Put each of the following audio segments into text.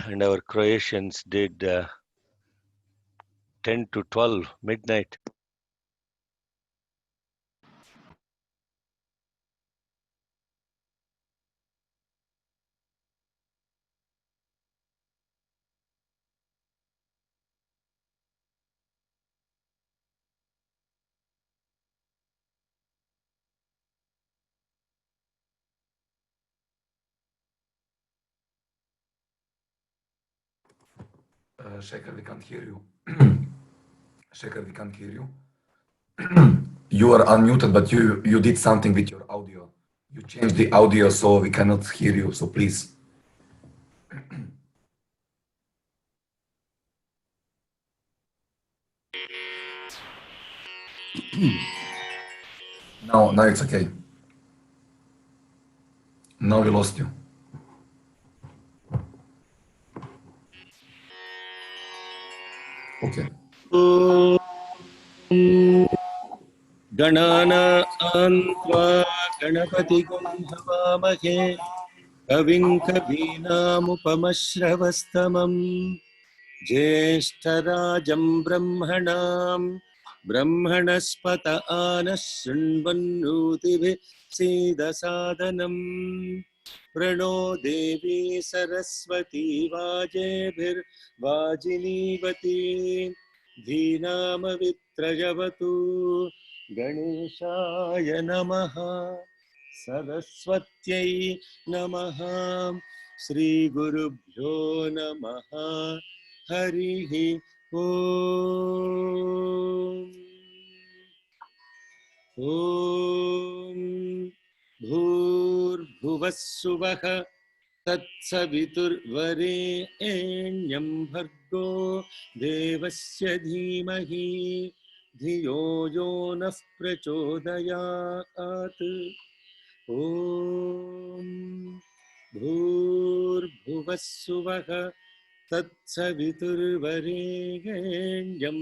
and our Croatians did 10 to 12 midnight. Shekhar, we can't hear you. Shekhar, we can't hear you. You are unmuted, but you did something with your audio. You changed the audio, so we cannot hear you. So please. Now it's okay. Now we lost you. Okay. गणानां त्वा गणपतिगुं हवामहे कविं कवीनामुपमश्रवस्तमम् ज्येष्ठराजं ब्रह्मणस्पत आनः शृण्वन्नोतिभिः सीदसादनम् प्रणो देवी सरस्वती वाजेभिर्वाजिनीवती धीनामवित्रयवतु गणेशाय नमः सरस्वत्यै नमः श्रीगुरुभ्यो नमः हरिः ओम् ॐ भूर्भुवः सुवः तत्सवितुर्वरेण्यं भर्गो देवस्य धीमहि धियो यो नः प्रचोदयात् ॐ भूर्भुवः सुवः तत्सवितुर्वरेण्यं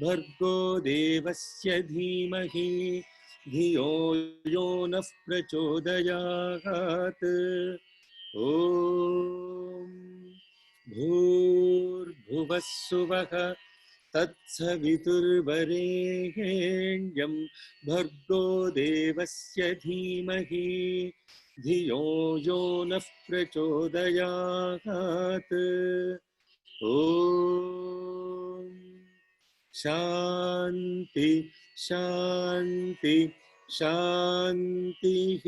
भर्गो देवस्य धीमहि धियो यो नः प्रचोदयात् ॐ भूर्भुवः सुवः तत्सवितुर्वरेण्यं भर्गो देवस्य धीमहि धियो यो नः प्रचोदयात् ॐ शान्ति शान्ति शान्तिः.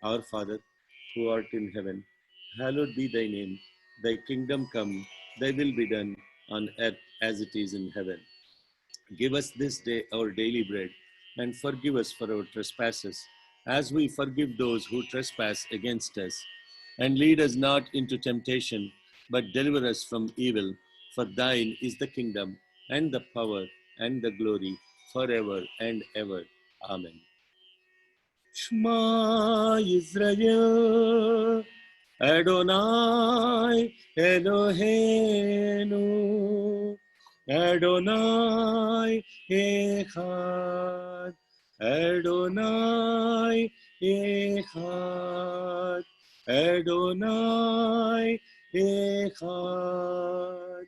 Our Father, who art in heaven, hallowed be thy name. Thy kingdom come, thy will be done on earth as it is in heaven. Give us this day our daily bread, and forgive us for our trespasses, as we forgive those who trespass against us. And lead us not into temptation, but deliver us from evil. For thine is the kingdom, and the power, and the glory, forever and ever. Amen. Shema Yisrael, Adonai Eloheinu, Adonai Echad, Adonai Echad, Adonai Echad.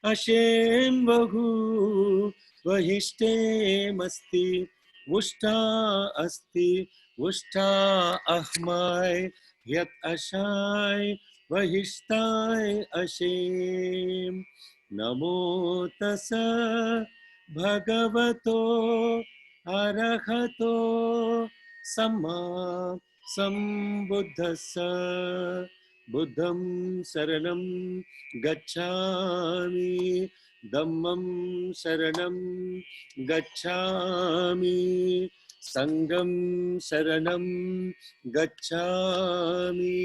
Hashem Vahu Vahishtem Asti, Vushta Asti, Vushta Ahmai, Yat Ashai, Vahishtai Ashem. Namo Tassa Bhagavato Arahato Samma Sambuddhassa. Buddham Saranam Gacchami, Dhammam Saranam Gacchami, Sangam Saranam Gacchami.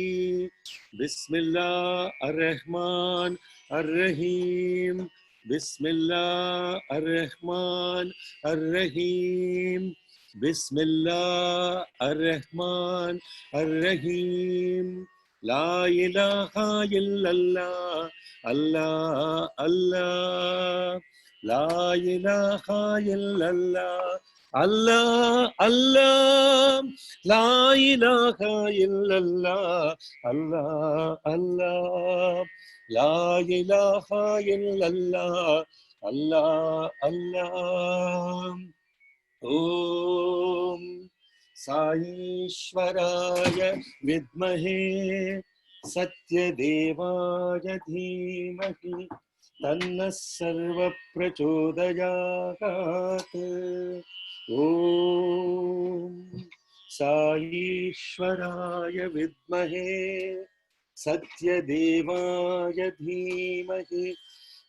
Bismillah Ar-Rahman Ar-Rahim. Bismillah Ar-Rahman Ar-Rahim. Bismillah Ar-Rahman Ar-Rahim. La ilaha illallah, Allah, Allah. La ilaha illallah, Allah, Allah, La ilaha illallah. Allah, Allah, La ilaha illallah. Allah, Allah. Om Saishwaraya Vidmahe Satyadevaya Dhimahi Tanna Sarva Prachodayat. Om Saishwaraya Vidmahe Satyadevaya Dhimahi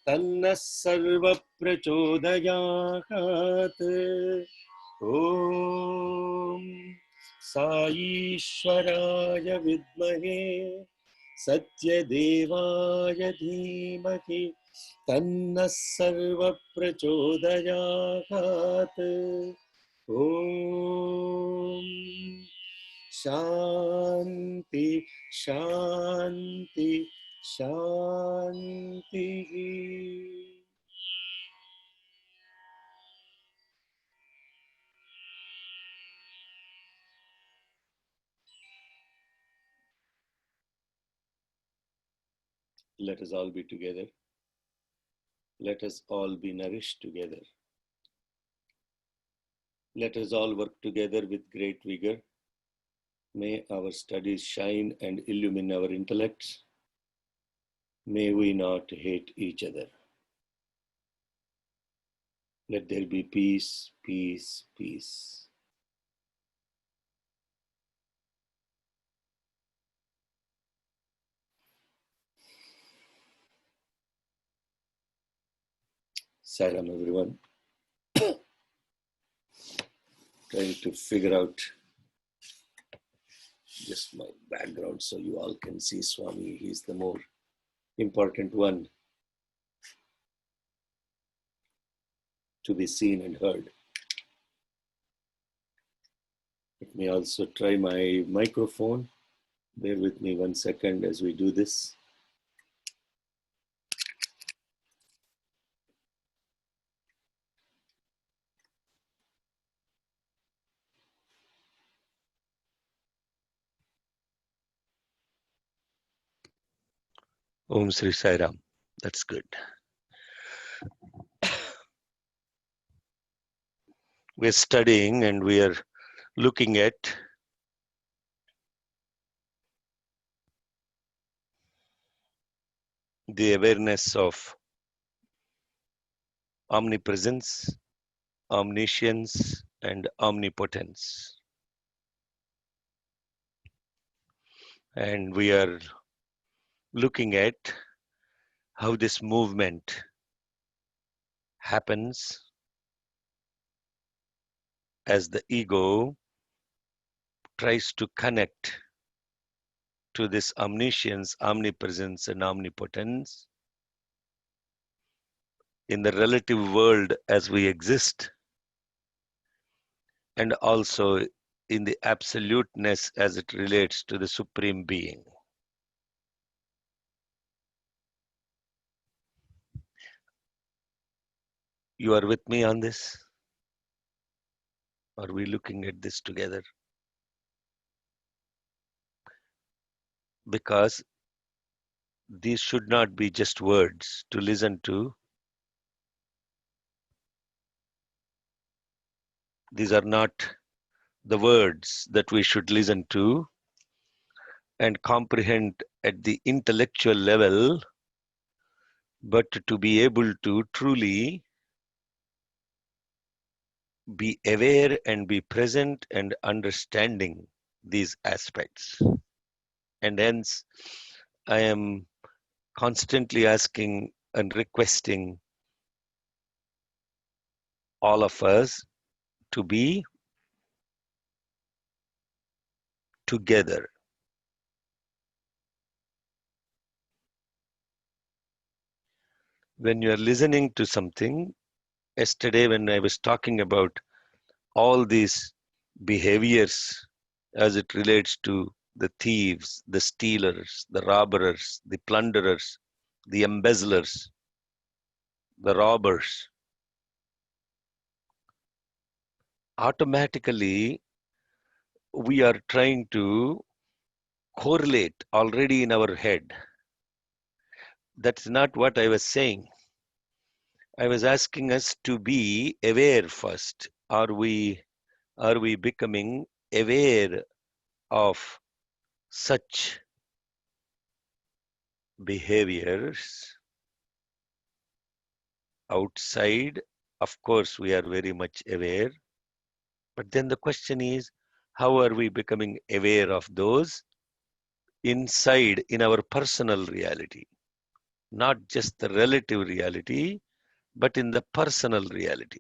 Tanna Sarva Prachodayat. Om Saishwaraya Vidmahe Satyadevaya Dhimahi Tanna Sarva Prachodayat. Om Shanti Shanti Shanti. Let us all be together. Let us all be nourished together. Let us all work together with great vigor. May our studies shine and illumine our intellects. May we not hate each other. Let there be peace, peace, peace. Salam, everyone. Trying to figure out just my background so you all can see Swami. He's the more important one to be seen and heard. Let me also try my microphone. Bear with me 1 second as we do this. Om Sri Sai Ram. That's good. We're studying and we are looking at the awareness of omnipresence, omniscience, and omnipotence. And we are looking at how this movement happens as the ego tries to connect to this omniscience, omnipresence, and omnipotence in the relative world as we exist, and also in the absoluteness as it relates to the Supreme Being. You are with me on this? Are we looking at this together? Because these should not be just words to listen to. These are not the words that we should listen to and comprehend at the intellectual level, but to be able to truly be aware and be present and understanding these aspects. And hence, I am constantly asking and requesting all of us to be together. When you are listening to something, yesterday when I was talking about all these behaviors as it relates to the thieves, the stealers, the robbers, the plunderers, the embezzlers, the robbers, automatically we are trying to correlate already in our head. That's not what I was saying. I was asking us to be aware first. Are we becoming aware of such behaviors outside? Of course, we are very much aware. But then the question is, how are we becoming aware of those inside in our personal reality? Not just the relative reality, but in the personal reality.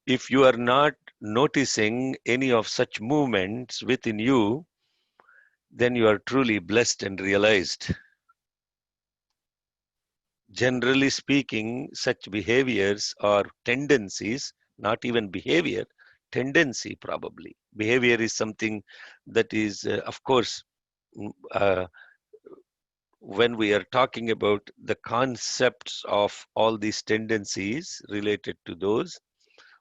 If you are not noticing any of such movements within you, then you are truly blessed and realized. Generally speaking, such behaviors or tendencies, not even behavior, tendency probably. Behavior is something that is, of course, uh, when we are talking about the concepts of all these tendencies related to those,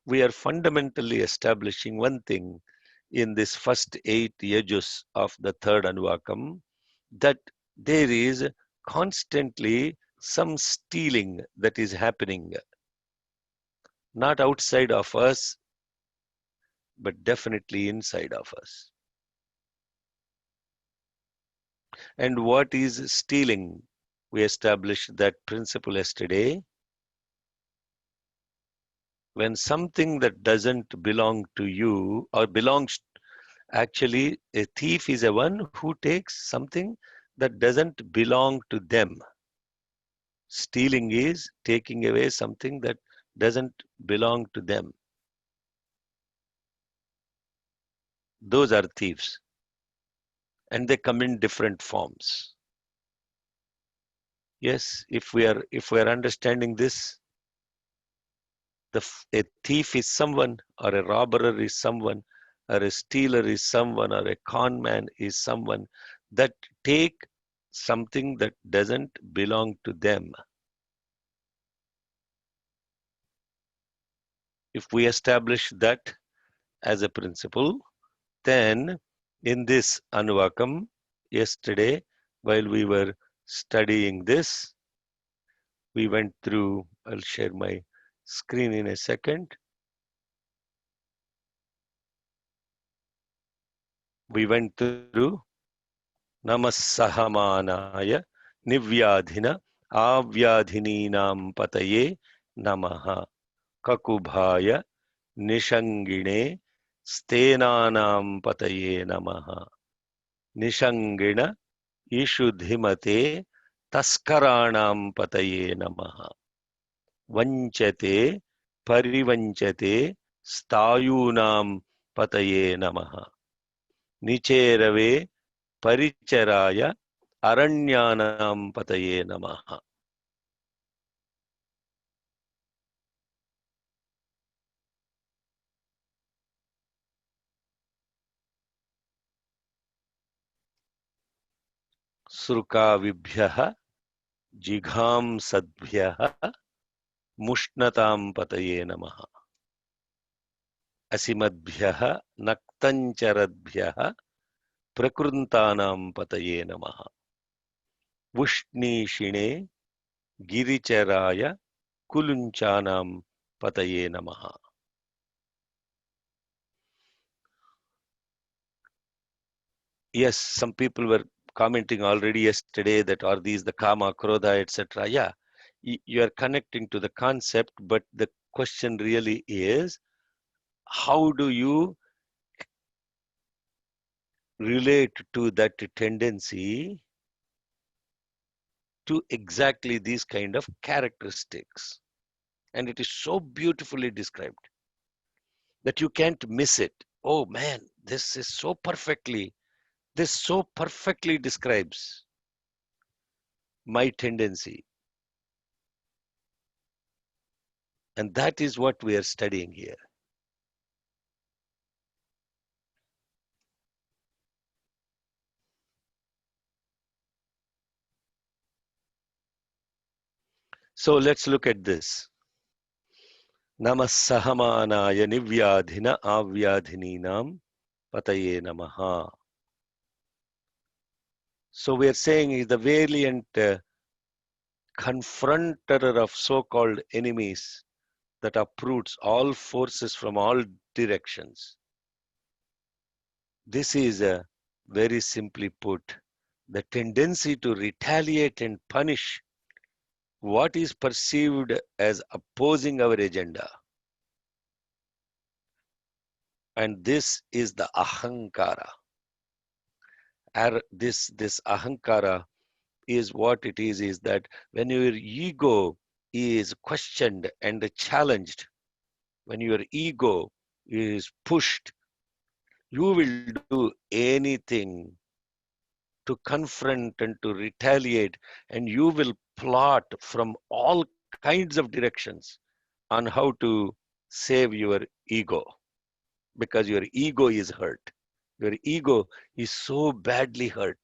we are fundamentally establishing one thing in this first 8 yajus of the third Anuvakam, that there is constantly some stealing that is happening, not outside of us, but definitely inside of us. And what is stealing? We established that principle yesterday. When something that doesn't belong to you or belongs, actually, a thief is a one who takes something that doesn't belong to them. Stealing is taking away something that doesn't belong to them. Those are thieves. And they come in different forms. Yes, if we are understanding this, a thief is someone, or a robber is someone, or a stealer is someone, or a con man is someone that take something that doesn't belong to them. If we establish that as a principle, then in this Anuvakam, yesterday, while we were studying this, we went through, I'll share my screen in a second. We went through Namassahamanaya Nivyadhina Avyadhininam Pataye Namaha Kakubhaya Nishangine Stenanam Pataye Namaha Nishangina Ishudhimate Taskaranam Pataye Namaha Vanchate Parivanchate Stayunam Pataye Namaha Nicherave Paricharaya Aranyanam Pataye Namaha. Surkavibhyaha Jigham Sadbhyaha Mushnatam Pataye Namaha. Asimadbhyaha Naktancharadbhyaha Prakruntanam Pataye Namaha. Vushnishine Giricharaya Kulunchanam Pataye Namaha. Yes, some people were commenting already yesterday that are these the kama, krodha, etc. Yeah, you are connecting to the concept, but the question really is, how do you relate to that tendency to exactly these kind of characteristics? And it is so beautifully described that you can't miss it. Oh man, this so perfectly describes my tendency. And that is what we are studying here. So let's look at this. Namasahamanaya nivyadhina avyadhininam pataye namaha. So we are saying is the valiant confronter of so-called enemies that uproots all forces from all directions. This is very simply put, the tendency to retaliate and punish what is perceived as opposing our agenda. And this is the ahankara. This ahankara is what it is that when your ego is questioned and challenged, when your ego is pushed, you will do anything to confront and to retaliate, and you will plot from all kinds of directions on how to save your ego, because your ego is hurt. Your ego is so badly hurt.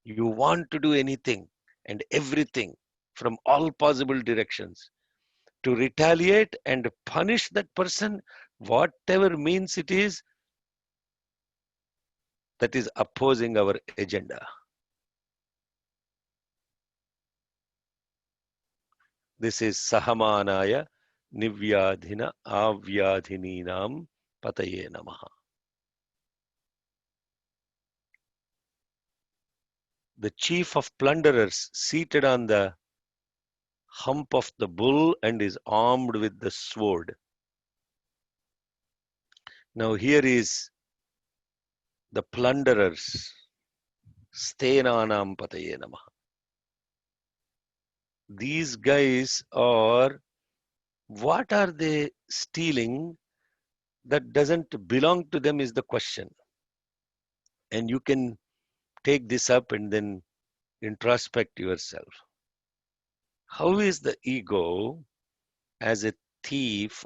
You want to do anything and everything from all possible directions to retaliate and punish that person, whatever means it is that is opposing our agenda. This is Sahamanaya Nivyadhina Avyadhininam Pataye Namaha. The chief of plunderers seated on the hump of the bull and is armed with the sword. Now here is the plunderers. Stenanam Pataye Namaha. These guys are, what are they stealing that doesn't belong to them is the question. And you can take this up and then introspect yourself. How is the ego as a thief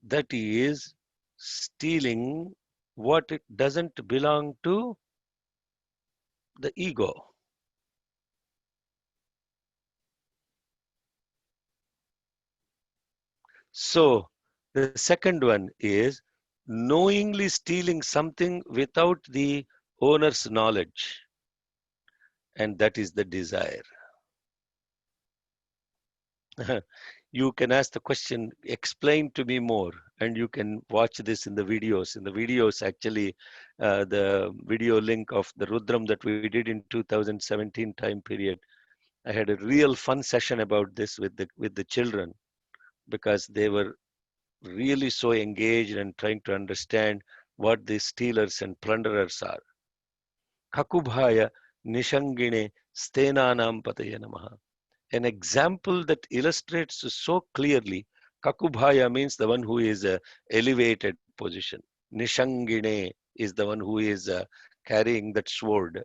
that is stealing what it doesn't belong to the ego? So the second one is knowingly stealing something without the owner's knowledge, and that is the desire. You can ask the question, explain to me more, and you can watch this in the videos. In the videos, actually, the video link of the Rudram that we did in 2017 time period, I had a real fun session about this with the children, because they were really so engaged and trying to understand what these stealers and plunderers are. Kakubhaya nishangine stenanam pataye namaha. An example that illustrates so clearly, Kakubhaya means the one who is elevated position. Nishangine is the one who is carrying that sword.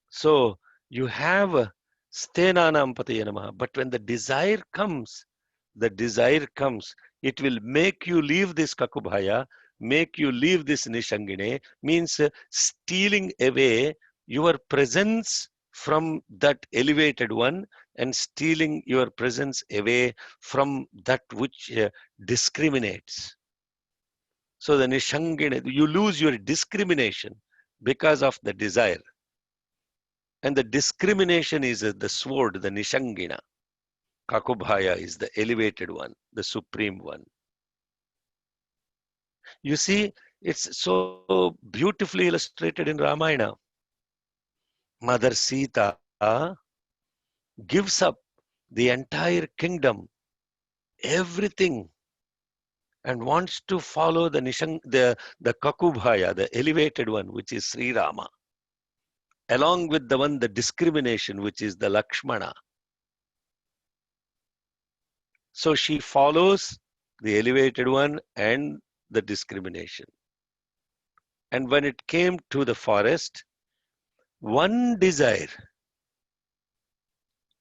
So you have Stenanam Pataya Namaha. But when the desire comes, it will make you leave this Kakubhaya, make you leave this Nishangine, means stealing away your presence from that elevated one and stealing your presence away from that which discriminates. So the Nishangine, you lose your discrimination because of the desire. And the discrimination is the sword, the Nishangina. Kakubhaya is the elevated one, the supreme one. You see, it's so beautifully illustrated in Ramayana. Mother Sita gives up the entire kingdom, everything, and wants to follow the Kakubhaya, the elevated one, which is Sri Rama, along with the discrimination, which is the Lakshmana. So she follows the elevated one and the discrimination. And when it came to the forest, one desire,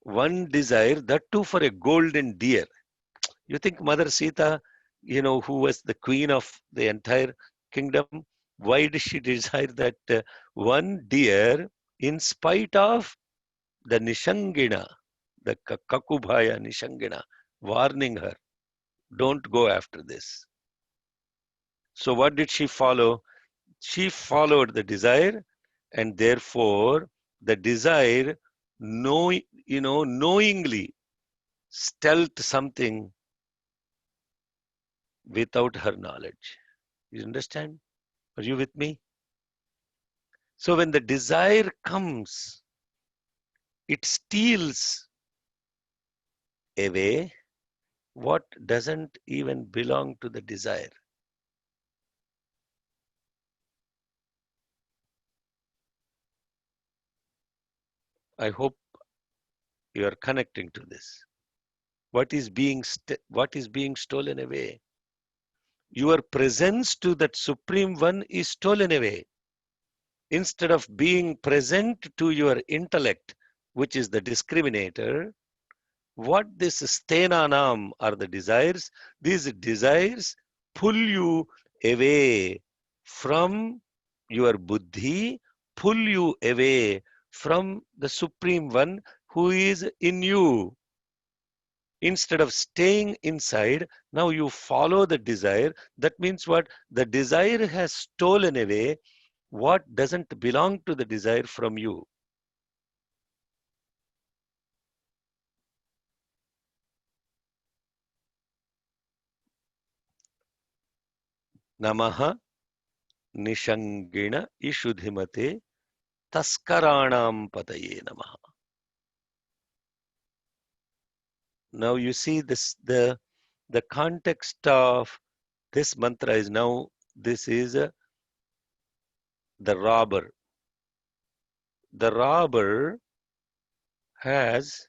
that too for a golden deer. You think Mother Sita, who was the queen of the entire kingdom, why did she desire that one deer in spite of the Nishangina, the Kakubhaya Nishangina, warning her, don't go after this. So what did she follow? She followed the desire, and therefore the desire knowingly stealth something without her knowledge. You understand? Are you with me? So when the desire comes, it steals away what doesn't even belong to the desire. I hope you are connecting to this. What is being stolen away? Your presence to that Supreme One is stolen away. Instead of being present to your intellect, which is the discriminator, what this stenanam are the desires. These desires pull you away from your buddhi, pull you away from the Supreme One who is in you. Instead of staying inside, now you follow the desire. That means what? The desire has stolen away what doesn't belong to the desire from you. Namaha Nishangina Ishudhimate Taskaranam Pataye Namaha. Now you see this, the context of this mantra is now, this is the robber. The robber has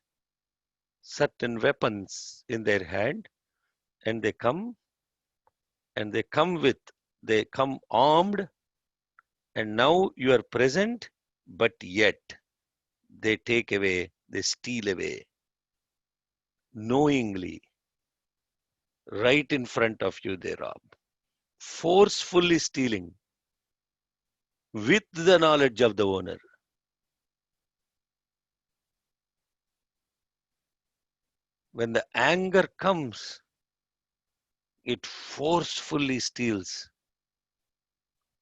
certain weapons in their hand, and they come armed, and now you are present, but yet they take away, they steal away knowingly. Right in front of you they rob, forcefully stealing with the knowledge of the owner. When the anger comes, it forcefully steals.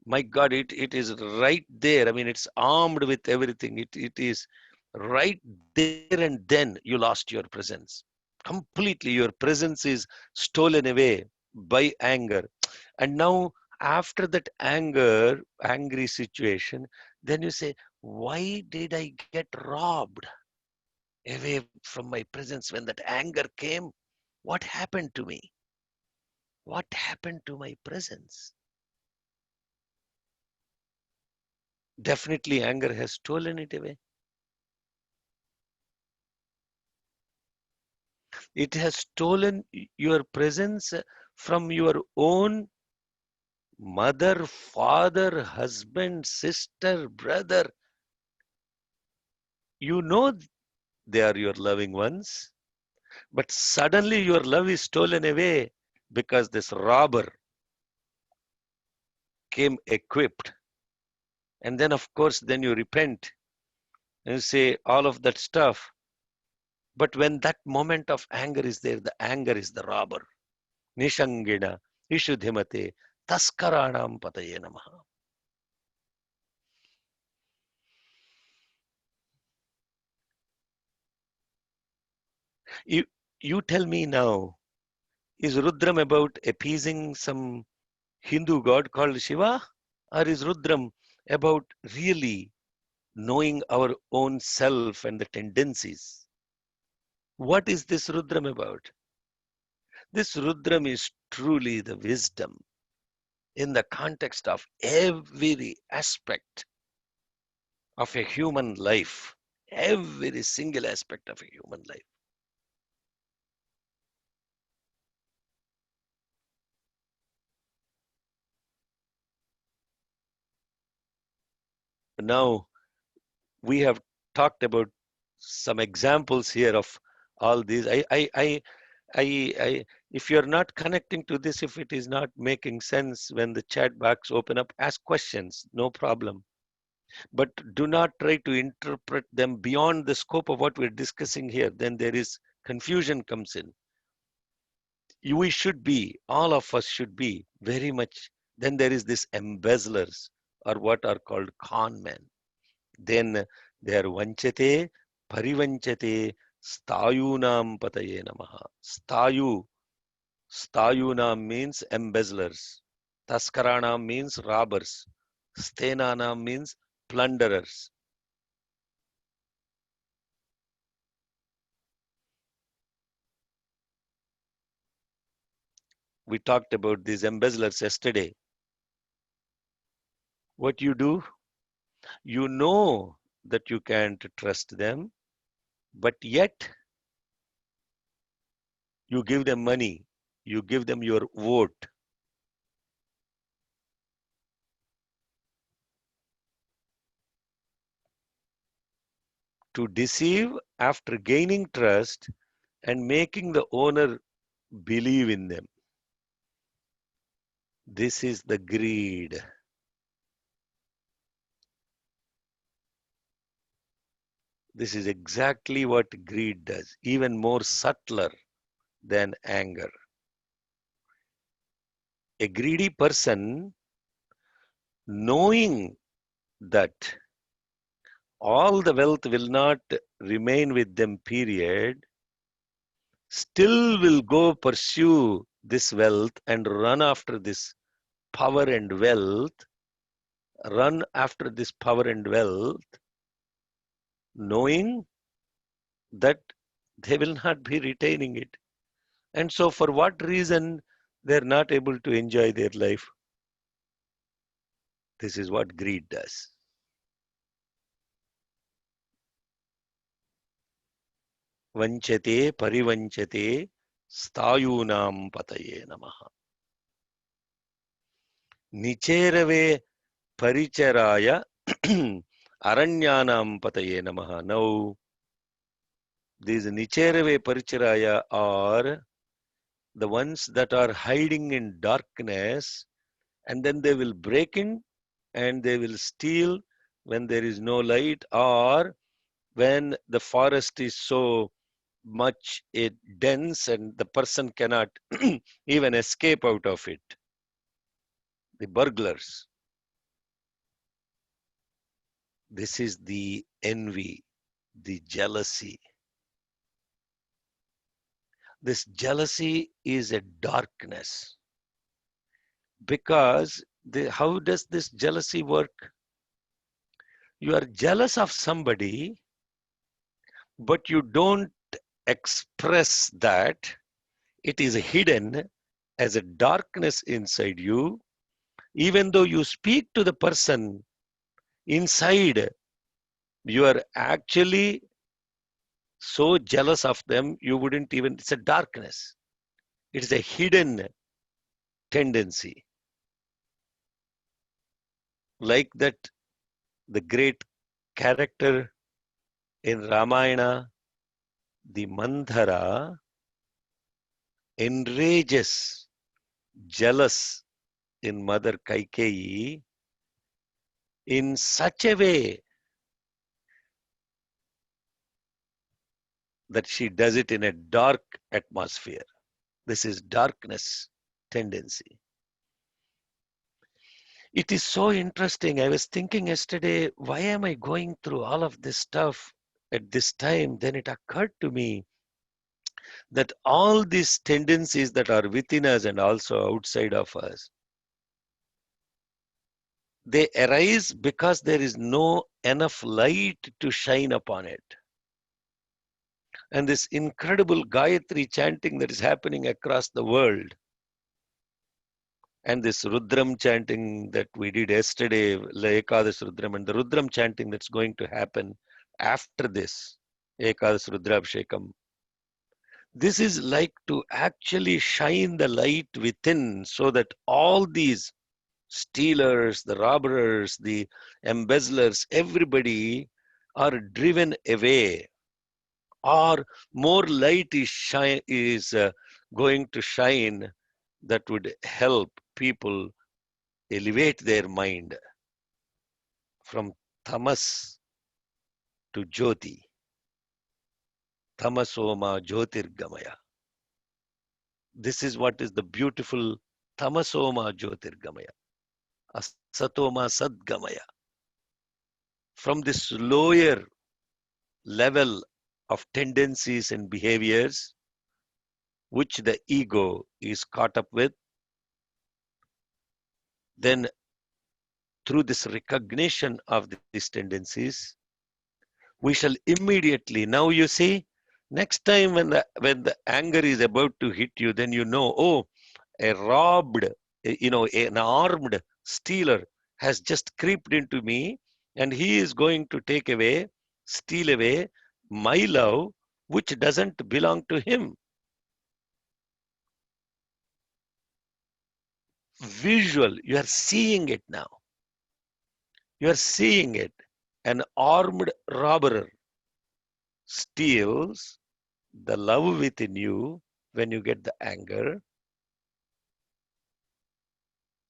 My God, it is right there. I mean, it's armed with everything. It is right there, and then you lost your presence. Completely, your presence is stolen away by anger. And now, after that angry situation, then you say, why did I get robbed away from my presence when that anger came? What happened to me? What happened to my presence? Definitely anger has stolen it away. It has stolen your presence from your own mother, father, husband, sister, brother. You know they are your loving ones, but suddenly your love is stolen away because this robber came equipped. And then, of course, then you repent and you say all of that stuff. But when that moment of anger is there, the anger is the robber. Nishangina, Ishudhimate, Taskaranam Pataye Namaha. You tell me now, is Rudram about appeasing some Hindu god called Shiva? Or is Rudram about really knowing our own self and the tendencies? What is this Rudram about? This Rudram is truly the wisdom in the context of every aspect of a human life, every single aspect of a human life. Now, we have talked about some examples here of all these. If you're not connecting to this, if it is not making sense when the chat box open up, ask questions, no problem. But do not try to interpret them beyond the scope of what we're discussing here. Then there is confusion comes in. We should be, all of us should be very much. Then there is this embezzlers, or what are called con men. Then they are vanchate, parivanchate, stayunam pataye namaha. Stayunam means embezzlers. Taskaranam means robbers. Stenanam means plunderers. We talked about these embezzlers yesterday. What you do, you know that you can't trust them, but yet you give them money, you give them your vote. To deceive after gaining trust and making the owner believe in them. This is the greed. This is exactly what greed does, even more subtler than anger. A greedy person, knowing that all the wealth will not remain with them, period, still will go pursue this wealth and run after this power and wealth, knowing that they will not be retaining it. And so, for what reason they're not able to enjoy their life? This is what greed does. Vanchate parivanchate stayunam pataye namaha. Nicherave paricharaya aranyanam pataye namaha. Now, these Nicherave paricharaya are the ones that are hiding in darkness, and then they will break in and they will steal when there is no light, or when the forest is so much dense and the person cannot even escape out of it. The burglars. This is the envy, the jealousy. This jealousy is a darkness. Because how does this jealousy work? You are jealous of somebody, but you don't express that. It is hidden as a darkness inside you. Even though you speak to the person, inside you are actually so jealous of them, you wouldn't even, it's a darkness. It is a hidden tendency. Like that, the great character in Ramayana, the Mandhara, enrages, jealous in Mother Kaikeyi in such a way that she does it in a dark atmosphere. This is darkness tendency. It is so interesting. I was thinking yesterday, why am I going through all of this stuff at this time? Then it occurred to me that all these tendencies that are within us and also outside of us, they arise because there is no enough light to shine upon it. And this incredible Gayatri chanting that is happening across the world, and this Rudram chanting that we did yesterday, Ekadash Rudram, and the Rudram chanting that's going to happen after this, Ekadash Rudrabhishekam. This is like to actually shine the light within so that all these stealers, the robbers, the embezzlers, everybody are driven away, or more light is going to shine that would help people elevate their mind from tamas to jyoti. Tamasoma jyotirgamaya. This is what is the beautiful tamasoma jyotirgamaya. Asatoma sadgamaya. From this lower level of tendencies and behaviors which the ego is caught up with, then through this recognition of these tendencies, we shall immediately, now you see, next time when the anger is about to hit you, then you know, oh, a robbed, an armed stealer has just creeped into me, and he is going to take away, steal away my love, which doesn't belong to him. Visual, you are seeing it now. You are seeing it. An armed robber steals the love within you when you get the anger,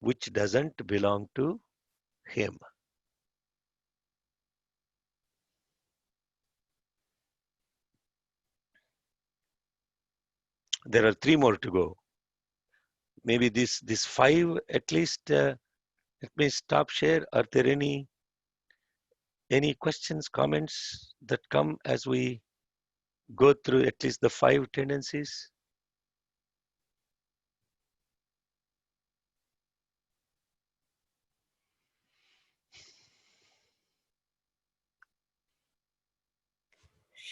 which doesn't belong to him. There are 3 more to go. Maybe this 5 at least. Let me stop share. Are there any questions, comments that come as we go through at least the 5 tendencies?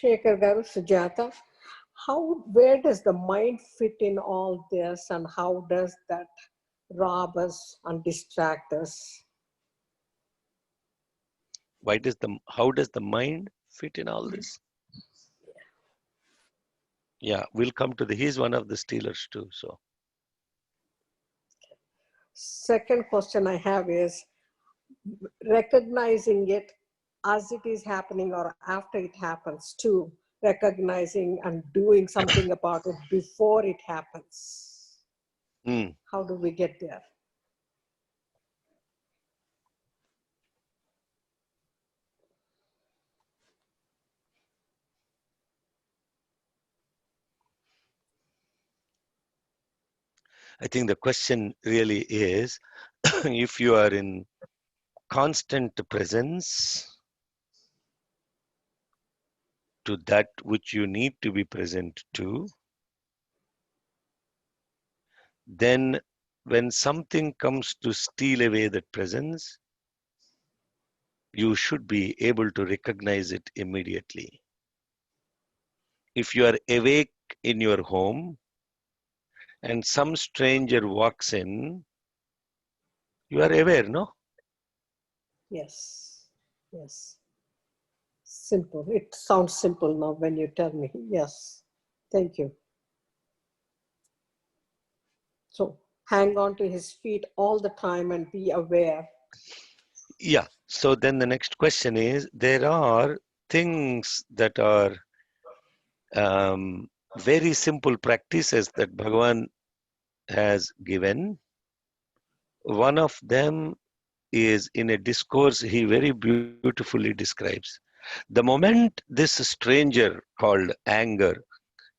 Shekhar Garu, Sujata, where does the mind fit in all this, and how does that rob us and distract us? How does the mind fit in all this? Yeah, we'll come to he's one of the stealers too, so. Second question I have is recognizing it as it is happening or after it happens too, recognizing and doing something about it before it happens. How do we get there? I think the question really is, if you are in constant presence to that which you need to be present to, then when something comes to steal away that presence, you should be able to recognize it immediately. If you are awake in your home and some stranger walks in, you are aware, no? Yes, yes. Simple. It sounds simple now when you tell me. Yes, thank you. So hang on to his feet all the time and be aware. Yeah. So then the next question is, there are things that are very simple practices that Bhagavan has given. One of them is in a discourse he very beautifully describes. The moment this stranger called anger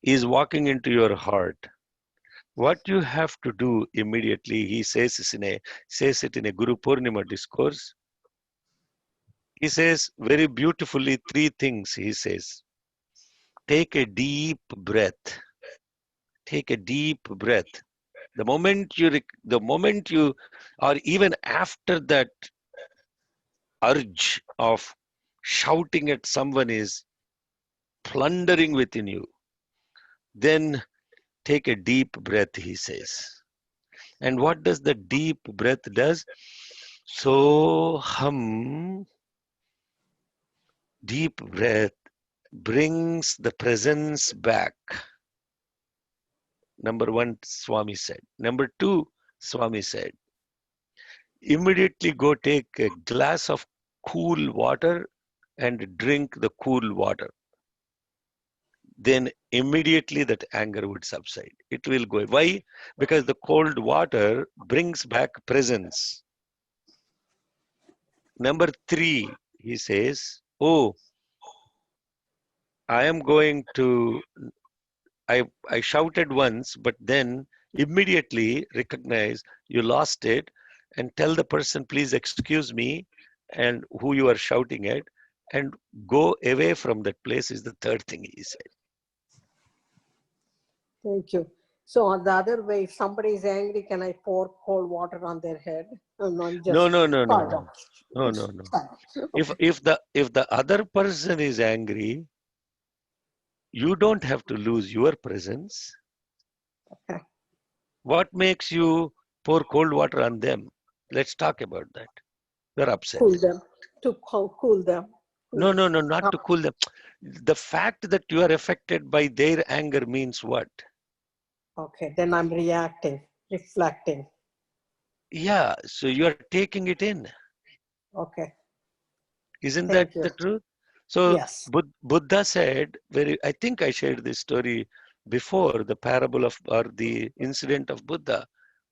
is walking into your heart, what you have to do immediately, he says it in a Guru Purnima discourse. He says very beautifully 3 things. He says, take a deep breath. Take a deep breath. The moment you, or even after that urge of shouting at someone is plundering within you, then take a deep breath, he says. And what does the deep breath does? So hum, deep breath brings the presence back. Number 1, Swami said. Number 2, Swami said, immediately go take a glass of cool water and drink the cool water. Then immediately that anger would subside. It will go. Why? Because the cold water brings back presence. Number 3, he says, oh, I am going to, I shouted once, but then immediately recognize you lost it and tell the person, please excuse me, and who you are shouting at, and go away from that place is the third thing he said. Thank you. So on the other way, if somebody is angry, can I pour cold water on their head? I'm just No. pardon. No. If the other person is angry, you don't have to lose your presence. Okay. What makes you pour cold water on them? Let's talk about that. You're upset. Cool them. To cool them. No, not to cool them. The fact that you are affected by their anger means what? Okay, then I'm reacting, reflecting. Yeah, so you are taking it in. Okay. Isn't Thank that you. the truth? So Yes. Buddha said, I think I shared this story before, the parable of, or the incident of Buddha,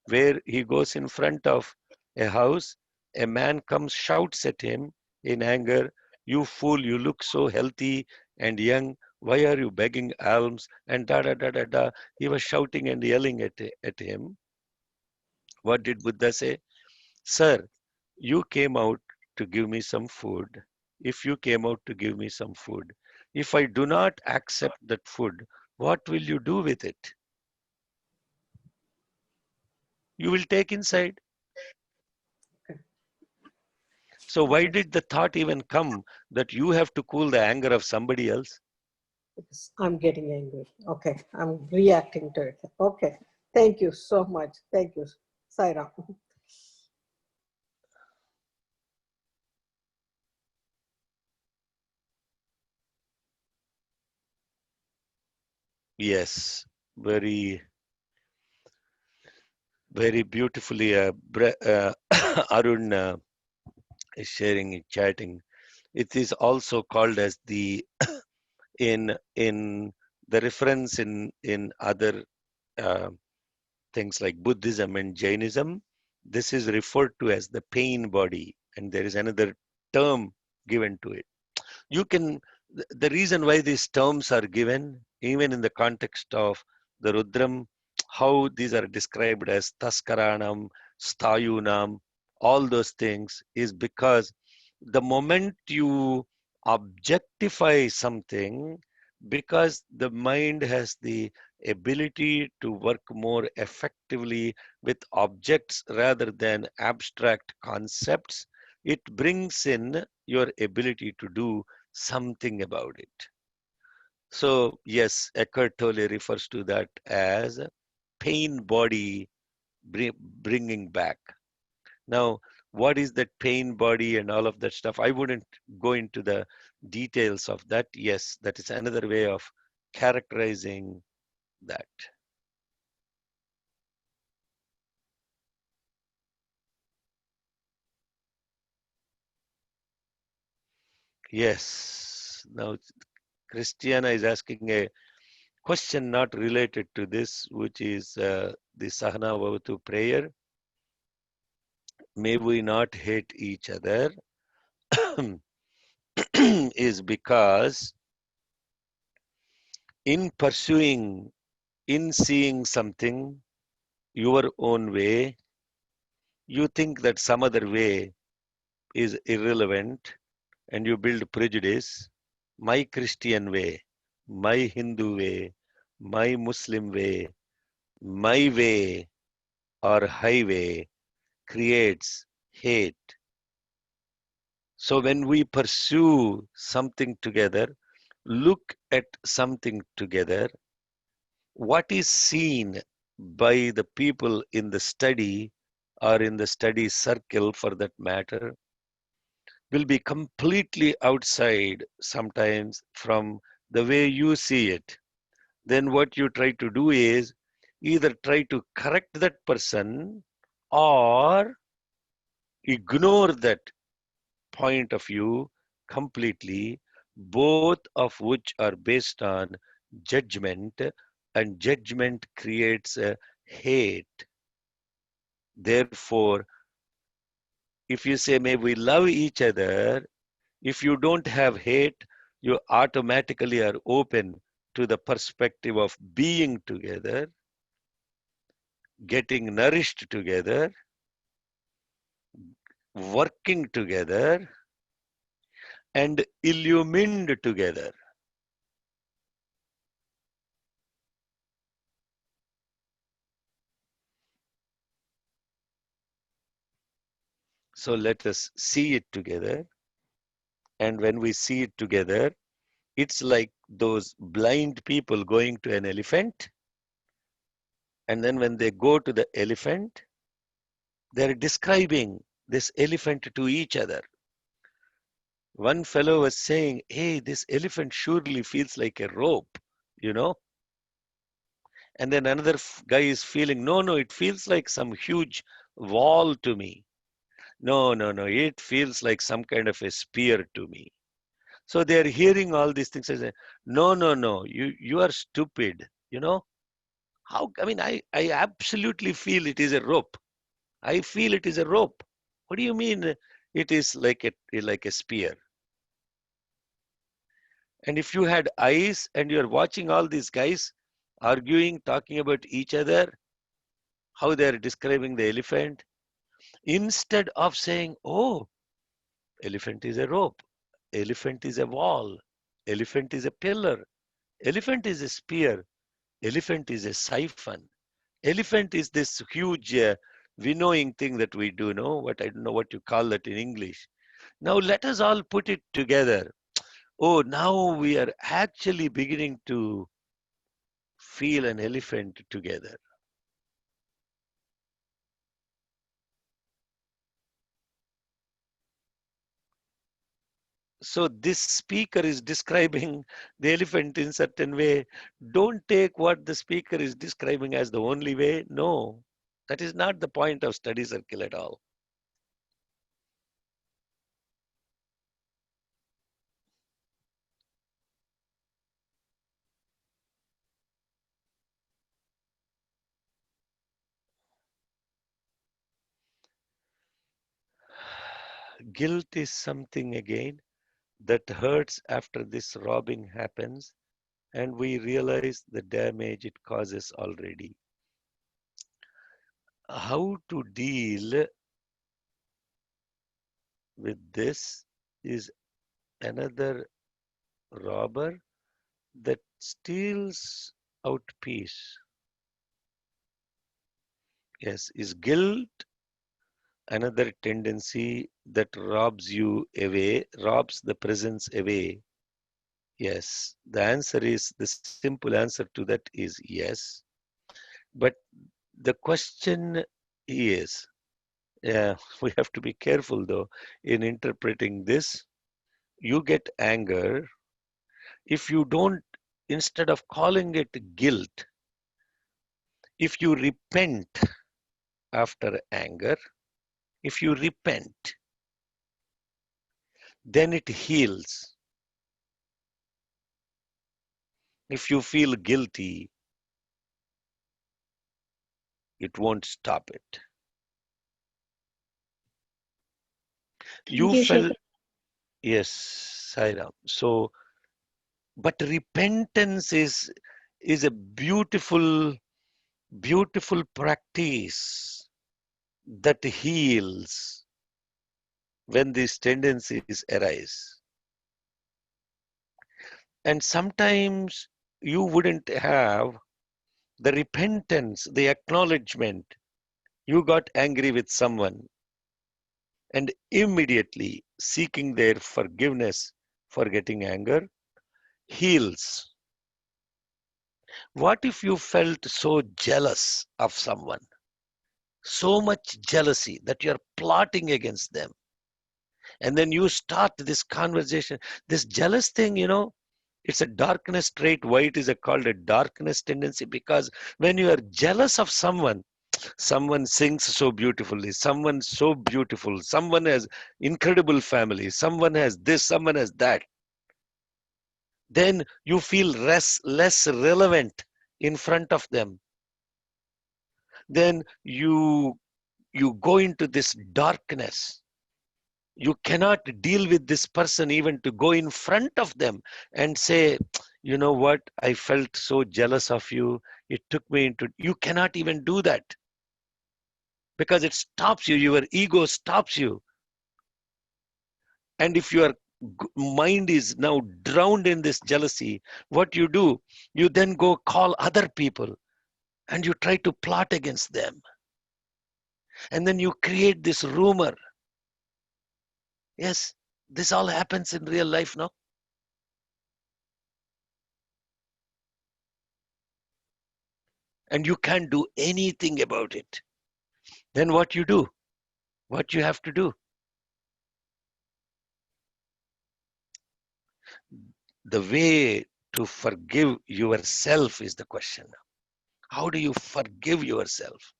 where he goes in front of a house, a man comes, shouts at him in anger, you fool, you look so healthy and young, why are you begging alms? And da da da da da. He was shouting and yelling at him. What did Buddha say? Sir, you came out to give me some food. If you came out to give me some food, if I do not accept that food, what will you do with it? You will take inside. Okay. So why Okay. did the thought even come that you have to cool the anger of somebody else? Because I'm getting angry. Okay. I'm reacting to it. Okay. Thank you so much. Thank you, Saira. Yes, very, very beautifully. Arun is sharing, chatting. It is also called as the in the reference in other uh, things like Buddhism and Jainism. This is referred to as the pain body, and there is another term given to it. You can, the reason why these terms are given, even in the context of the Rudram, how these are described as Taskaranam, Stayunam, all those things, is because the moment you objectify something, because the mind has the ability to work more effectively with objects rather than abstract concepts, it brings in your ability to do something about it. So yes, Eckhart Tolle refers to that as pain body bringing back. Now, what is that pain body and all of that stuff? I wouldn't go into the details of that. Yes, that is another way of characterizing that. Yes. Now, Christiana is asking a question not related to this, which is the Sahana Vavatu prayer. May we not hate each other is because in pursuing, in seeing something your own way, you think that some other way is irrelevant and you build prejudice. My Christian way, my Hindu way, my Muslim way, my way or highway creates hate. So when we pursue something together, look at something together, what is seen by the people in the study or in the study circle for that matter will be completely outside sometimes from the way you see it. Then what you try to do is either try to correct that person or ignore that point of view completely, both of which are based on judgment, and judgment creates a hate. Therefore, if you say, may we love each other, If you don't have hate, you automatically are open to the perspective of being together, getting nourished together, working together, and illumined together. So let us see it together. And when we see it together, it's like those blind people going to an elephant. And then when they go to the elephant, they're describing this elephant to each other. One fellow was saying, hey, this elephant surely feels like a rope, you know? And then another guy is feeling, no, it feels like some huge wall to me. No, it feels like some kind of a spear to me. So they are hearing all these things and say, no, you are stupid, you know? How, I mean, I absolutely feel it is a rope. I feel it is a rope. What do you mean it is like a spear? And if you had eyes and you're watching all these guys arguing, talking about each other, how they're describing the elephant, instead of saying, oh, elephant is a rope, elephant is a wall, elephant is a pillar, elephant is a spear, elephant is a siphon, elephant is this huge winnowing thing that we do, no? I don't know what you call that in English. Now let us all put it together. Oh, now we are actually beginning to feel an elephant together. So this speaker is describing the elephant in certain way. Don't take what the speaker is describing as the only way. No, that is not the point of study circle at all. Guilt is something again that hurts after this robbing happens and we realize the damage it causes already. How to deal with this is another robber that steals out peace. Yes, is guilt another tendency that robs you away, robs the presence away? Yes, the answer is, the simple answer to that is yes. But the question is, we have to be careful though in interpreting this. You get anger. If you don't, instead of calling it guilt, if you repent after anger, if you repent, then it heals. If you feel guilty, it won't stop it. You felt, yes, Sairam. So, but repentance is a beautiful practice that heals when these tendencies arise. And sometimes you wouldn't have the repentance, the acknowledgement. You got angry with someone and immediately seeking their forgiveness for getting anger heals. What if you felt so jealous of someone? So much jealousy that you're plotting against them. And then you start this conversation. This jealous thing, it's a darkness trait. Why it is called a darkness tendency? Because when you are jealous of someone sings so beautifully, someone so beautiful, someone has incredible family, someone has this, someone has that. Then you feel less relevant in front of them. Then you go into this darkness. You cannot deal with this person even to go in front of them and say, you know what, I felt so jealous of you. It took me into, you cannot even do that because it stops you. Your ego stops you. And if your mind is now drowned in this jealousy, what you do, you then go call other people and you try to plot against them. And then you create this rumor. Yes, this all happens in real life now. And you can't do anything about it. Then what you do? What you have to do? The way to forgive yourself is the question. How do you forgive yourself?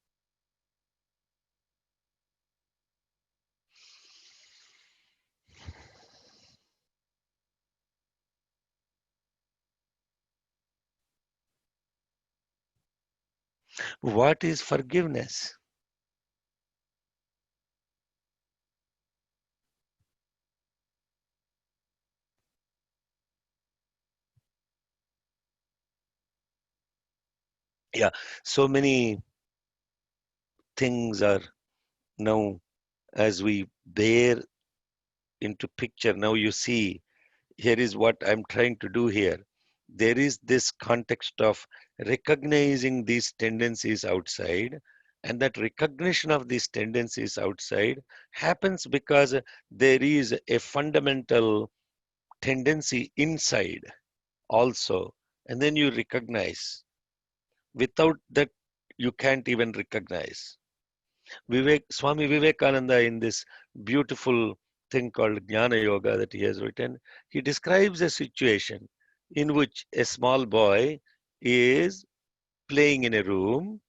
What is forgiveness? Yeah, so many things are now, as we bear into picture, now you see, here is what I'm trying to do here. There is this context of recognizing these tendencies outside, and that recognition of these tendencies outside happens because there is a fundamental tendency inside also, and then you recognize. Without that, you can't even recognize. Swami Vivekananda, in this beautiful thing called Jnana Yoga that he has written, he describes a situation in which a small boy is playing in a room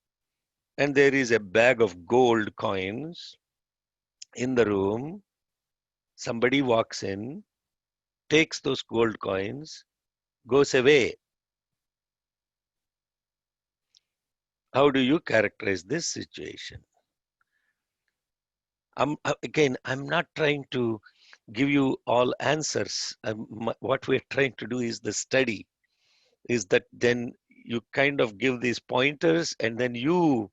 and there is a bag of gold coins in the room. Somebody walks in, takes those gold coins, goes away. How do you characterize this situation? Again, I'm not trying to give you all answers. What we're trying to do is the study, is that then you kind of give these pointers, and then you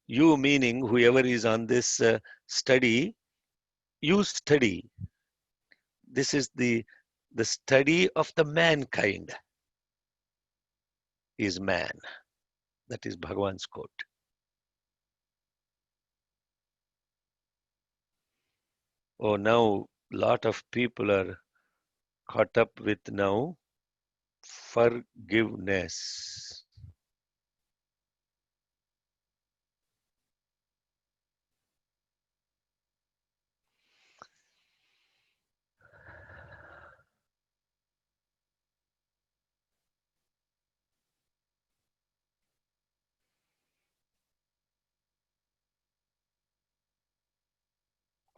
meaning whoever is on this study, you study. This is the study of the mankind is man. That is Bhagavan's quote. Oh, now lot of people are caught up with now forgiveness.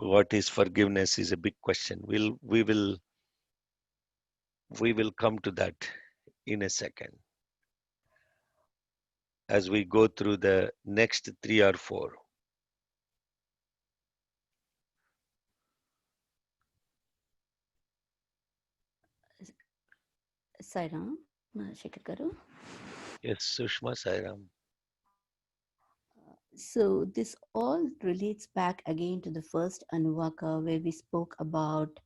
What is forgiveness is a big question. We will come to that in a second as we go through the next 3 or 4. Sairam, Shekhar Garu. Yes, Sushma Sairam. So this all relates back again to the first Anuvaka, where we spoke about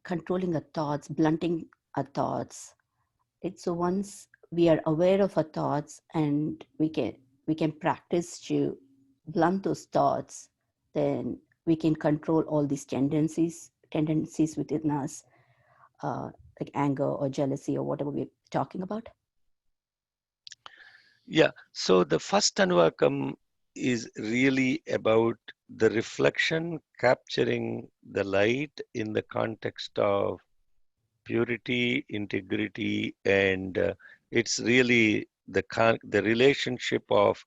controlling our thoughts, blunting our thoughts. It's so once we are aware of our thoughts and we can practice to blunt those thoughts, then we can control all these tendencies within us, like anger or jealousy or whatever we're talking about. Yeah, so the first Anuvakam is really about the reflection capturing the light in the context of purity, integrity, and it's really the relationship of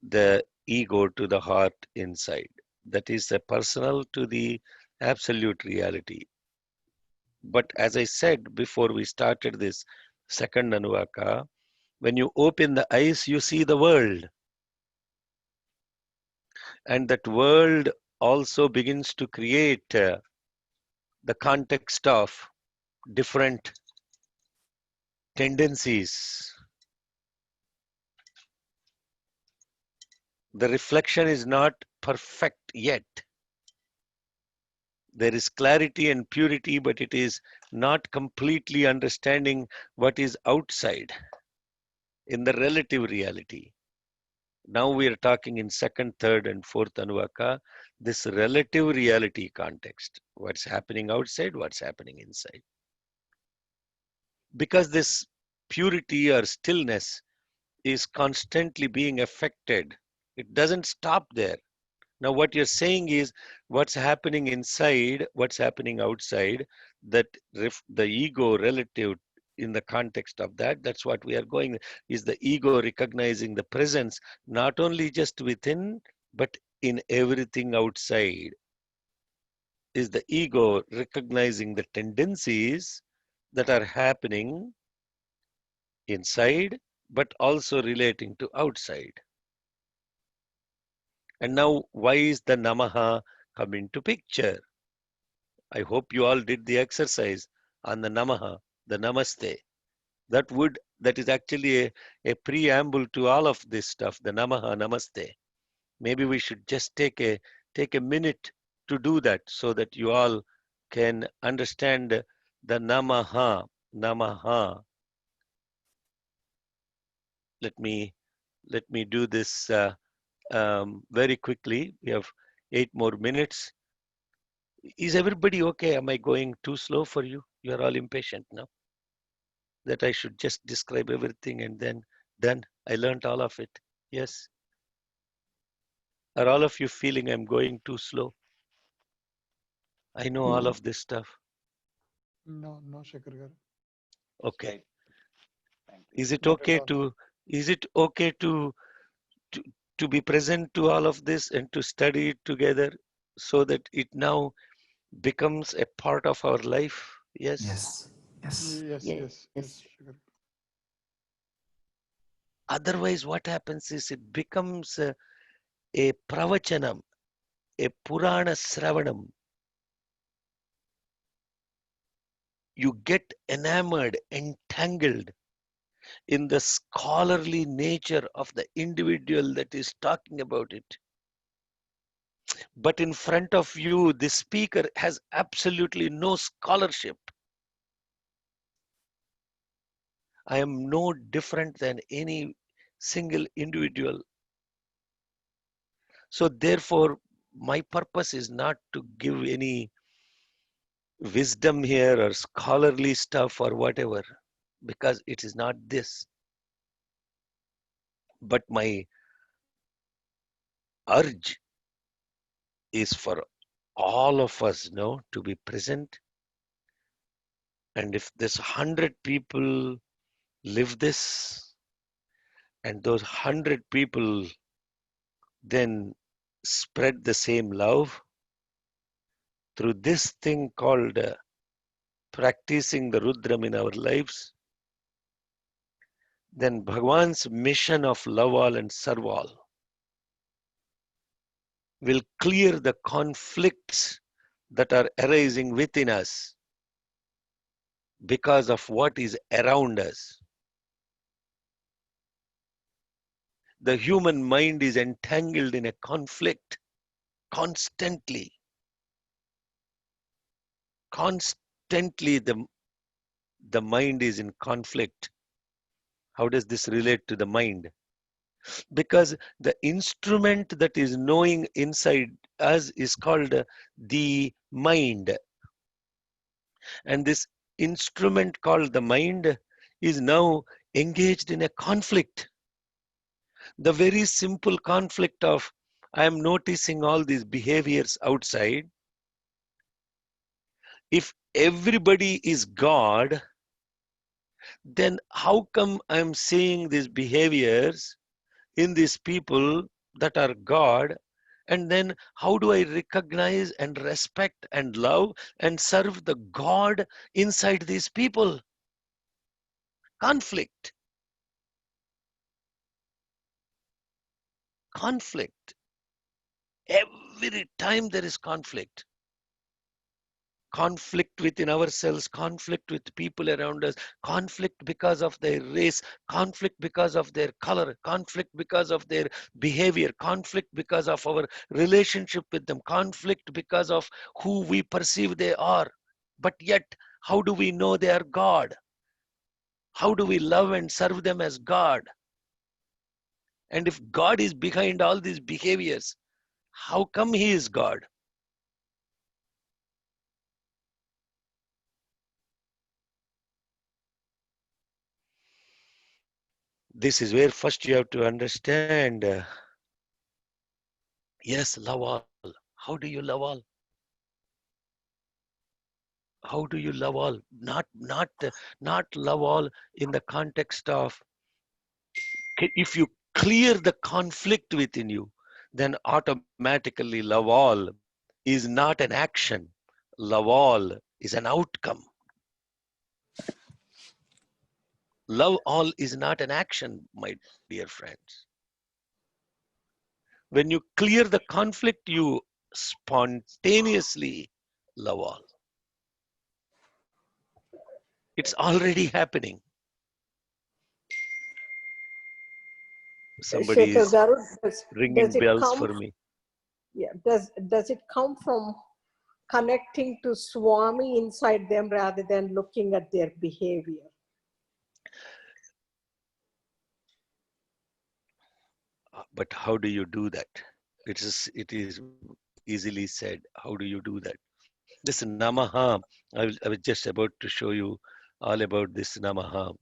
the ego to the heart inside. That is the personal to the absolute reality. But as I said before we started this second Anuvaka, when you open the eyes, you see the world. And that world also begins to create the context of different tendencies. The reflection is not perfect yet. There is clarity and purity, but it is not completely understanding what is outside in the relative reality. Now we are talking in second, third, and fourth Anuvaka, this relative reality context. What's happening outside, what's happening inside. Because this purity or stillness is constantly being affected. It doesn't stop there. Now what you're saying is what's happening inside, what's happening outside, that the ego relative in the context of that, that's what we are going, is the ego recognizing the presence, not only just within, but in everything outside. Is the ego recognizing the tendencies that are happening inside, but also relating to outside. And now, why is the Namaha come into picture? I hope you all did the exercise on the Namaha, the Namaste. That is actually a preamble to all of this stuff, the Namaha, Namaste. Maybe we should just take a minute to do that so that you all can understand the Namaha, Namaha. Let me do this very quickly. We have 8 more minutes. Is everybody okay? Am I going too slow for you? You are all impatient now. That I should just describe everything and then done. I learned all of it. Yes. Are all of you feeling I'm going too slow? I know all of this stuff. No, Shekhar garu. Okay. Thank you. Is it Not at okay all. to be present to all of this and to study it together so that it now becomes a part of our life? Yes. Yes. Yes. Yes, Yes. Shekhar. Otherwise, what happens is it becomes a pravachanam, a Purana Sravanam. You get enamored, entangled in the scholarly nature of the individual that is talking about it. But in front of you, the speaker has absolutely no scholarship. I am no different than any single individual. So therefore, my purpose is not to give any wisdom here or scholarly stuff or whatever, because it is not this. But my urge is for all of us to be present. And if this 100 people live this, and those 100 people then spread the same love through this thing called practicing the Rudram in our lives, then Bhagwan's mission of love all and serve all will clear the conflicts that are arising within us because of what is around us. The human mind is entangled in a conflict constantly. Constantly the mind is in conflict. How does this relate to the mind? Because the instrument that is knowing inside us is called the mind. And this instrument called the mind is now engaged in a conflict. The very simple conflict of I am noticing all these behaviors outside. If everybody is God, then how come I'm seeing these behaviors in these people that are God? And then how do I recognize and respect and love and serve the God inside these people? Conflict. Conflict. every time there is conflict. Conflict within ourselves, conflict with people around us, conflict because of their race, conflict because of their color, conflict because of their behavior, conflict because of our relationship with them, conflict because of who we perceive they are. But yet, how do we know they are God? How do we love and serve them as God? And if God is behind all these behaviors, how come He is God? This is where first you have to understand, yes, love all. How do you love all? How do you love all? Not love all in the context of, if you clear the conflict within you, then automatically love all is not an action. Love all is an outcome. Love all is not an action, my dear friends. When you clear the conflict, you spontaneously love all. It's already happening. Somebody Shekhar is Garu, ringing does it bells come? for me. Yeah, does it come from connecting to Swami inside them rather than looking at their behavior? But how do you do that? It is easily said. How do you do that? This Namaha, I was just about to show you all about this Namaha.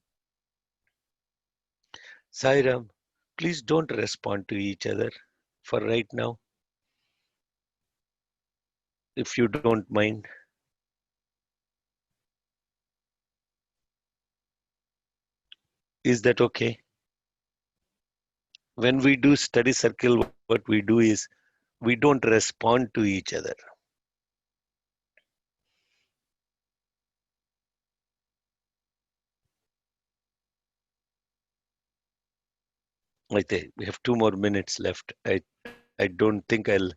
Sairam, please don't respond to each other for right now, if you don't mind. Is that okay? When we do study circle, what we do is we don't respond to each other. I think we have 2 more minutes left. I don't think I'll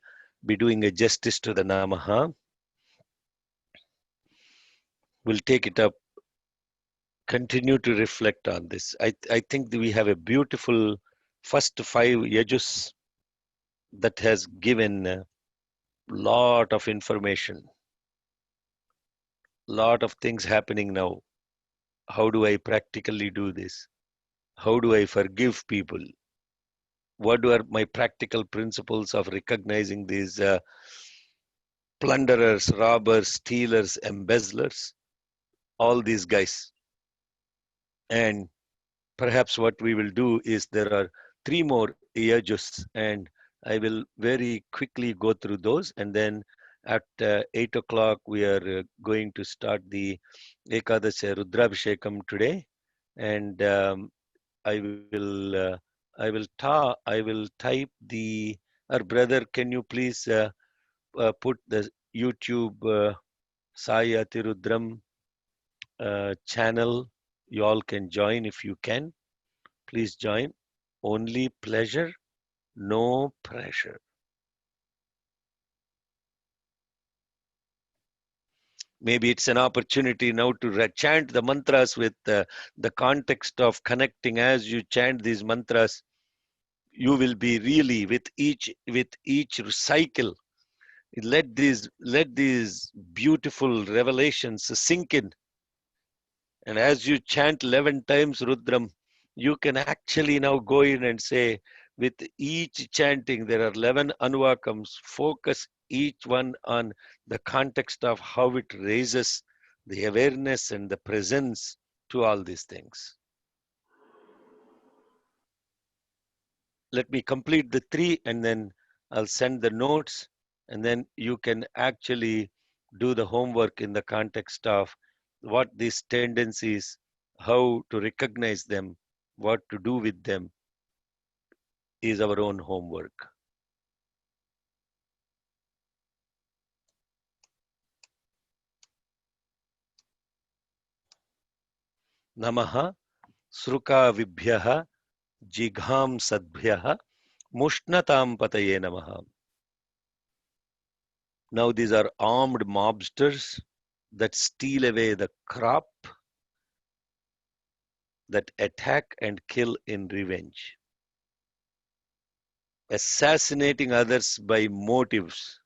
be doing a justice to the Namaha. We'll take it up, continue to reflect on this. I think that we have a beautiful first 5 yajus that has given a lot of information, lot of things happening now. How do I practically do this? How do I forgive people? What are my practical principles of recognizing these plunderers, robbers, stealers, embezzlers, all these guys? And perhaps what we will do is there are 3 more yajus, and I will very quickly go through those, and then at 8 o'clock we are going to start the Ekadasya Rudrabhishekam today, and I will type the, our brother, can you please put the YouTube Sai Atirudram channel? You all can join if you can. Please join. Only pleasure, no pressure. Maybe it's an opportunity now to chant the mantras with the context of connecting. As you chant these mantras, you will be really with each cycle. Let these beautiful revelations sink in. And as you chant 11 times Rudram, you can actually now go in and say, with each chanting, there are 11 Anuvakams. Focus each one on the context of how it raises the awareness and the presence to all these things. Let me complete the 3 and then I'll send the notes, and then you can actually do the homework in the context of what these tendencies, how to recognize them, what to do with them is our own homework. Namaha Sruka Vibhyaha Jigham Sadbhyaha Mushnatam Pataye Namaha. Now these are armed mobsters that steal away the crop, that attack and kill in revenge, assassinating others by motives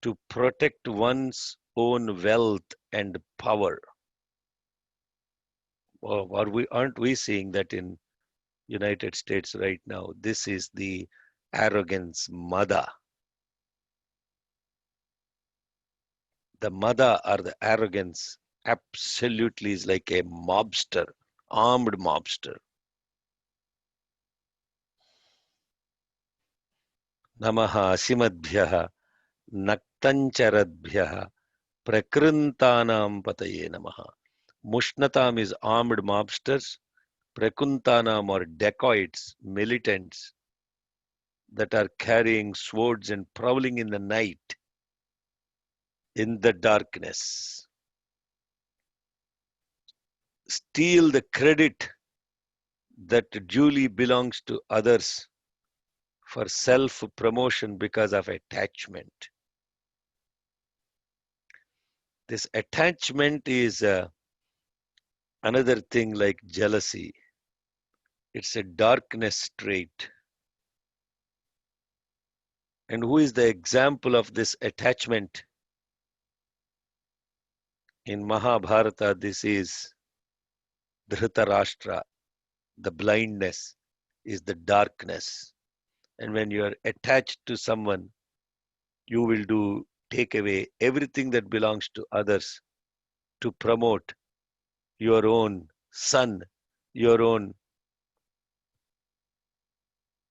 to protect one's own wealth and power. Aren't we seeing that in United States right now? This is the arrogance mother. The mother or the arrogance absolutely is like a mobster, armed mobster. Namaha Asimadbhyaha Naktancharadbhyaha Prakruntanam Pataye Namaha. Mushnatam is armed mobsters. Prakuntanam or dacoits, militants that are carrying swords and prowling in the night, in the darkness. Steal the credit that duly belongs to others for self-promotion because of attachment. This attachment is another thing like jealousy. It's a darkness trait. And who is the example of this attachment? In Mahabharata, this is Dhritarashtra. The blindness is the darkness. And when you are attached to someone, you will take away everything that belongs to others to promote your own son, your own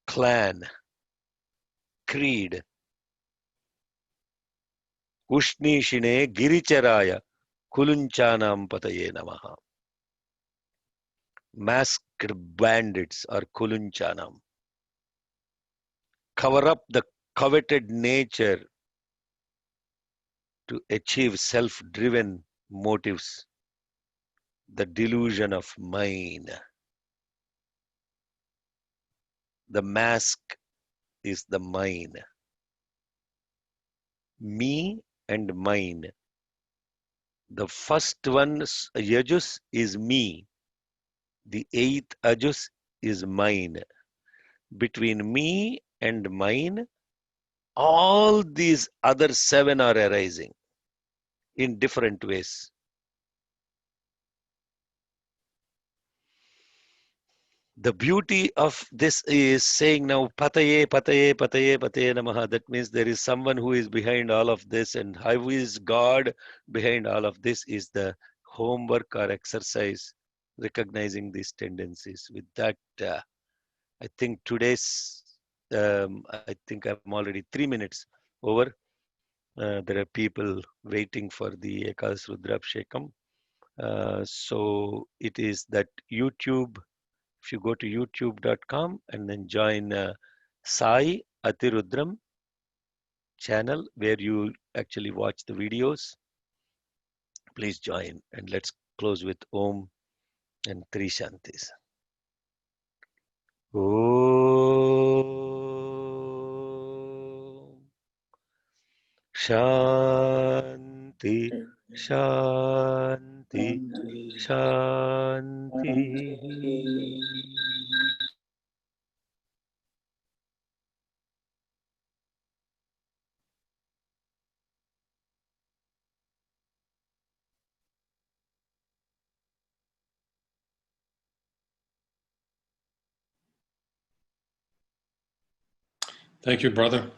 clan, creed. Ushnishine Giricharaya Kulunchanam Pataye Namaha. Masked bandits or Kulunchanam. Cover up the coveted nature to achieve self-driven motives. The delusion of mine. The mask is the mine. Me and mine. The first one, Yajus, is me. The 8th Ajus is mine. Between me and mine, all these other 7 are arising in different ways. The beauty of this is saying now, Pataye, Pataye, Pataye, Pataye Namaha. That means there is someone who is behind all of this, and how is God behind all of this is the homework or exercise, recognizing these tendencies. With that, I think today's, I think I'm already 3 minutes over. There are people waiting for the Ekadas Rudra Abhishekam. So it is that YouTube. If you go to youtube.com and then join Sai Atirudram channel where you actually watch the videos, please join, and let's close with Om and Tri Shantis. Om Shanti Shanti Shanti. Thank you, brother.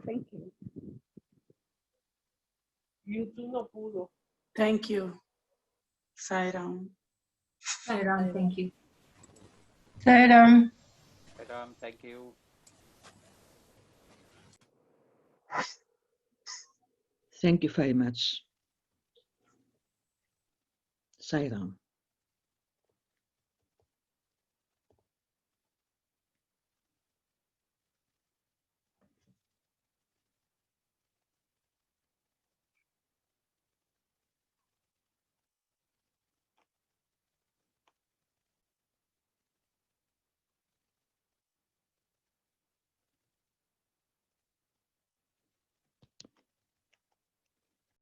Thank you. You too, no pudo. Thank you, Sai Ram. Sai Ram, thank you. Sai Ram. Thank you. Thank you very much. Sai Ram.